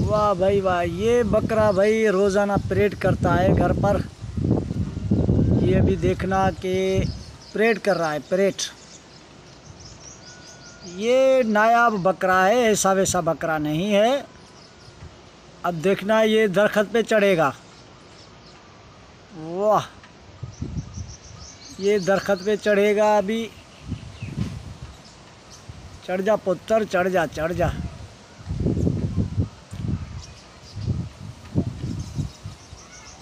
वाह भाई वाह, ये बकरा भाई रोज़ाना परेड करता है घर पर। ये भी देखना कि परेड कर रहा है, परेड। ये नायाब बकरा है, ऐसा वैसा बकरा नहीं है। अब देखना ये दरख्त पे चढ़ेगा। वाह, ये दरख्त पे चढ़ेगा अभी। चढ़ जा पुत्र, चढ़ जा चढ़ जा।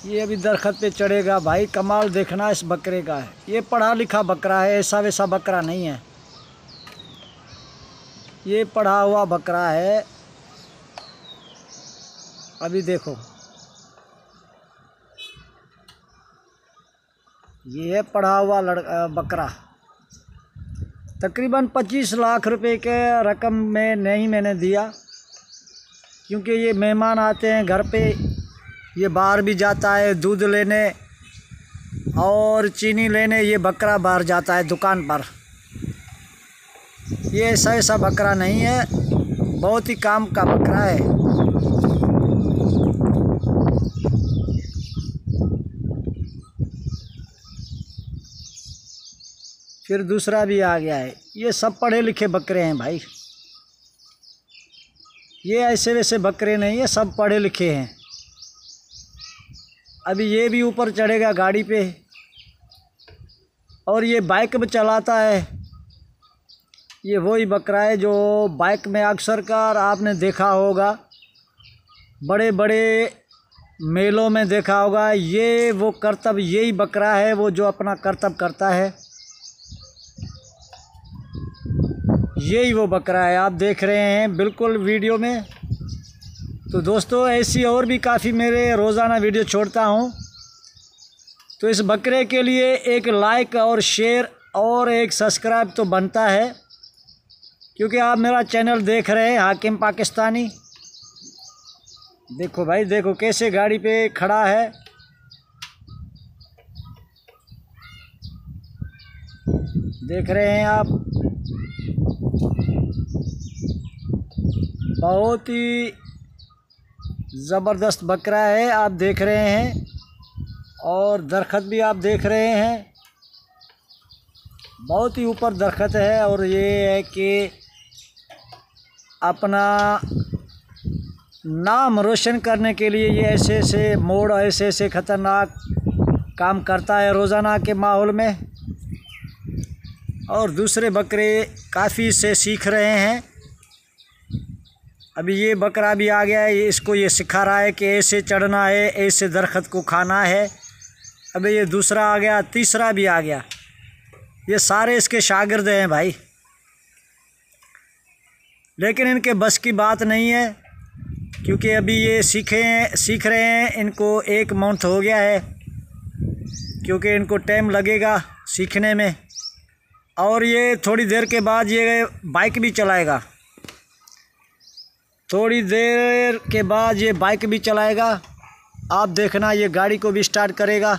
ये अभी दरख्त पे चढ़ेगा भाई। कमाल देखना इस बकरे का है। ये पढ़ा लिखा बकरा है, ऐसा वैसा बकरा नहीं है। ये पढ़ा हुआ बकरा है। अभी देखो, ये है पढ़ा हुआ बकरा। तकरीबन 25 लाख रुपए के रकम में नहीं मैंने दिया, क्योंकि ये मेहमान आते हैं घर पे। ये बाहर भी जाता है दूध लेने और चीनी लेने। ये बकरा बाहर जाता है दुकान पर। ये ऐसा ऐसा बकरा नहीं है, बहुत ही काम का बकरा है। फिर दूसरा भी आ गया है। ये सब पढ़े लिखे बकरे हैं भाई। ये ऐसे वैसे बकरे नहीं है, सब पढ़े लिखे हैं। अभी ये भी ऊपर चढ़ेगा गाड़ी पे। और ये बाइक में चलाता है। ये वही बकरा है जो बाइक में अक्सर कर आपने देखा होगा, बड़े बड़े मेलों में देखा होगा। ये वो करतब, यही बकरा है वो जो अपना करतब करता है। यही वो बकरा है, आप देख रहे हैं बिल्कुल वीडियो में। तो दोस्तों, ऐसी और भी काफ़ी मेरे रोज़ाना वीडियो छोड़ता हूँ। तो इस बकरे के लिए एक लाइक और शेयर और एक सब्सक्राइब तो बनता है, क्योंकि आप मेरा चैनल देख रहे हैं हाकिम पाकिस्तानी। देखो भाई, देखो कैसे गाड़ी पे खड़ा है। देख रहे हैं आप, बहुत ही ज़बरदस्त बकरा है, आप देख रहे हैं। और दरख्त भी आप देख रहे हैं, बहुत ही ऊपर दरख्त है। और ये है कि अपना नाम रोशन करने के लिए ये ऐसे ऐसे मोड़, ऐसे ऐसे ख़तरनाक काम करता है रोज़ाना के माहौल में। और दूसरे बकरे काफ़ी से सीख रहे हैं। अभी ये बकरा भी आ गया है, इसको ये सिखा रहा है कि ऐसे चढ़ना है, ऐसे दरख्त को खाना है। अभी ये दूसरा आ गया, तीसरा भी आ गया। ये सारे इसके शागिर्द हैं भाई, लेकिन इनके बस की बात नहीं है, क्योंकि अभी ये सीख रहे हैं। इनको 1 मंथ हो गया है, क्योंकि इनको टाइम लगेगा सीखने में। और ये थोड़ी देर के बाद ये बाइक भी चलाएगा। थोड़ी देर के बाद ये बाइक भी चलाएगा। आप देखना, ये गाड़ी को भी स्टार्ट करेगा।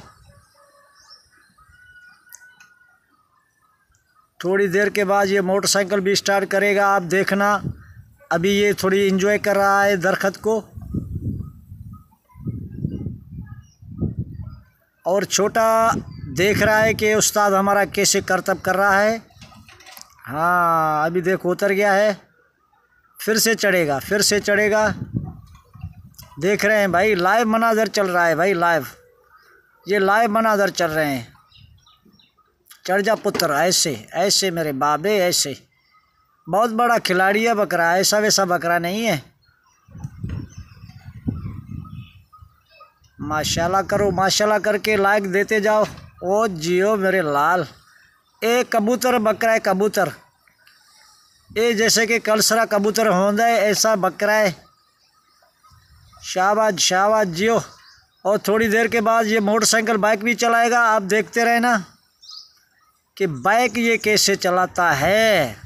थोड़ी देर के बाद ये मोटरसाइकिल भी स्टार्ट करेगा, आप देखना। अभी ये थोड़ी एंजॉय कर रहा है दरख्त को। और छोटा देख रहा है कि उस्ताद हमारा कैसे करतब कर रहा है। हाँ, अभी देखो उतर गया है, फिर से चढ़ेगा, फिर से चढ़ेगा। देख रहे हैं भाई, लाइव मनाज़र चल रहा है भाई, लाइव। ये लाइव मनाज़र चल रहे हैं। चढ़ जा पुत्र, ऐसे ऐसे मेरे बाबे, ऐसे। बहुत बड़ा खिलाड़ी है बकरा, ऐसा वैसा बकरा नहीं है। माशाल्लाह करो, माशाल्लाह करके लाइक देते जाओ। ओ जियो मेरे लाल। एक कबूतर बकरा है, कबूतर। ये जैसे कि कलसरा कबूतर होता है, ऐसा बकरा है। शाबाश शाबाश जियो। और थोड़ी देर के बाद ये मोटरसाइकिल बाइक भी चलाएगा। आप देखते रहे ना कि बाइक ये कैसे चलाता है।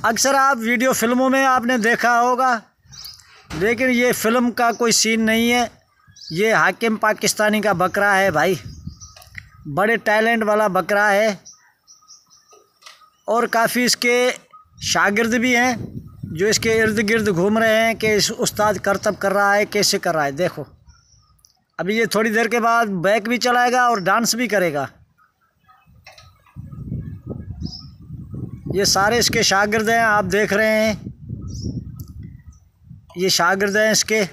अक्सर आप वीडियो फिल्मों में आपने देखा होगा, लेकिन ये फिल्म का कोई सीन नहीं है। ये हाकिम पाकिस्तानी का बकरा है भाई, बड़े टैलेंट वाला बकरा है। और काफ़ी इसके शागिर्द भी हैं जो इसके इर्द गिर्द घूम रहे हैं कि इस उस्ताद करतब कर रहा है, कैसे कर रहा है। देखो अभी ये थोड़ी देर के बाद बैक भी चलाएगा और डांस भी करेगा। ये सारे इसके शागिर्द हैं, आप देख रहे हैं, ये शागिर्द हैं इसके।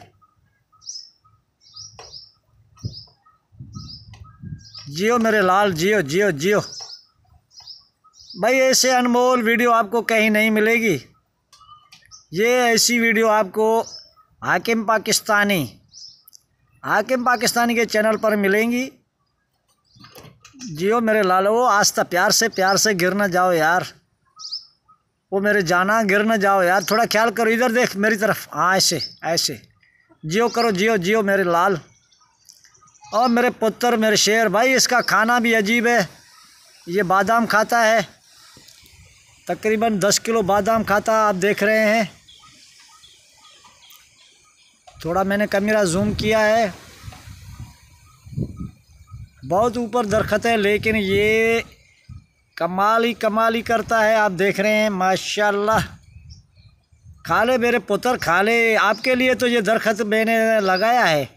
जियो मेरे लाल, जियो जियो जियो भाई। ऐसे अनमोल वीडियो आपको कहीं नहीं मिलेगी। ये ऐसी वीडियो आपको हाकिम पाकिस्तानी के चैनल पर मिलेंगी। जियो मेरे लाल। वो आस्था प्यार से गिर ना जाओ यार, वो मेरे जाना गिर ना जाओ यार, थोड़ा ख्याल करो। इधर देख मेरी तरफ, हाँ ऐसे ऐसे जियो करो, जियो जियो मेरे लाल। और मेरे पुत्र, मेरे शेर भाई, इसका खाना भी अजीब है। ये बादाम खाता है, तकरीबन 10 किलो बादाम खाता, आप देख रहे हैं। थोड़ा मैंने कैमरा जूम किया है, बहुत ऊपर दरख्त है, लेकिन ये कमाल ही करता है, आप देख रहे हैं। माशाल्लाह। खा ले मेरे पुत्र, खा ले, आपके लिए तो ये दरख्त मैंने लगाया है।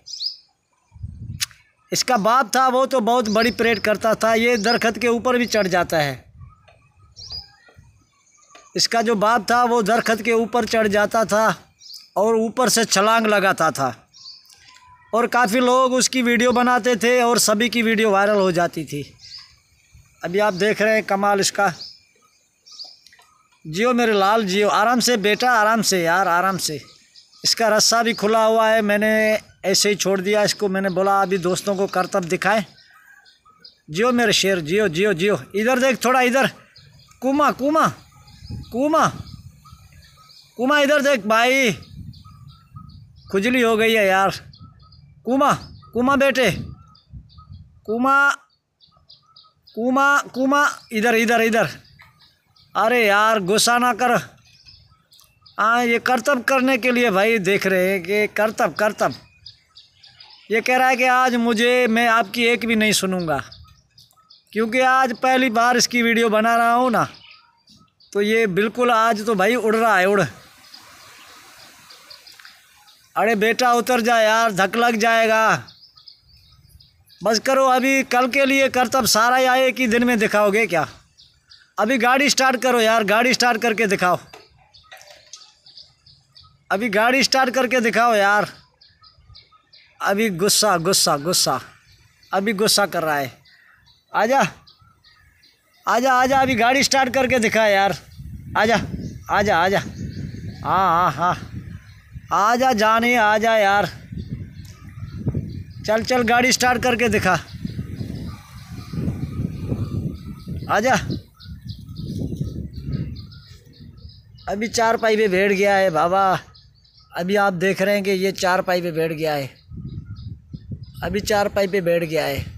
इसका बाप था वो तो बहुत बड़ी परेड करता था, ये दरख्त के ऊपर भी चढ़ जाता है। इसका जो बाप था वो दरख्त के ऊपर चढ़ जाता था और ऊपर से छलांग लगाता था, और काफ़ी लोग उसकी वीडियो बनाते थे और सभी की वीडियो वायरल हो जाती थी। अभी आप देख रहे हैं कमाल इसका। जियो मेरे लाल जियो, आराम से बेटा, आराम से यार, आराम से। इसका रस्सा भी खुला हुआ है, मैंने ऐसे ही छोड़ दिया इसको। मैंने बोला अभी दोस्तों को करतब दिखाएं। जियो मेरे शेर, जियो जियो जियो। इधर देख थोड़ा, इधर कुमा कुमा कुमा कुमा, इधर देख भाई, खुजली हो गई है यार। कुमा कुमा बेटे, कुमा कुमा कुमा, इधर इधर इधर। अरे यार गुस्सा ना कर। हाँ, ये करतब करने के लिए भाई देख रहे हैं कि करतब। ये कह रहा है कि आज मैं आपकी एक भी नहीं सुनूंगा, क्योंकि आज पहली बार इसकी वीडियो बना रहा हूँ ना, तो ये बिल्कुल आज तो भाई उड़ रहा है, उड़। अरे बेटा उतर जा यार, धक लग जाएगा। बस करो, अभी कल के लिए करतब सारा या एक ही दिन में दिखाओगे क्या? अभी गाड़ी स्टार्ट करो यार, गाड़ी स्टार्ट करके दिखाओ, अभी गाड़ी स्टार्ट करके दिखाओ यार। अभी गुस्सा अभी गुस्सा कर रहा है। आजा आजा आजा, अभी गाड़ी स्टार्ट करके दिखा यार। आजा आजा आजा, हाँ आजा जाने, आजा यार, चल गाड़ी स्टार्ट करके दिखा, आजा। अभी चारपाई पे बैठ गया है बाबा। अभी आप देख रहे हैं कि ये चारपाई पे बैठ गया है, अभी चारपाई पे बैठ गया है।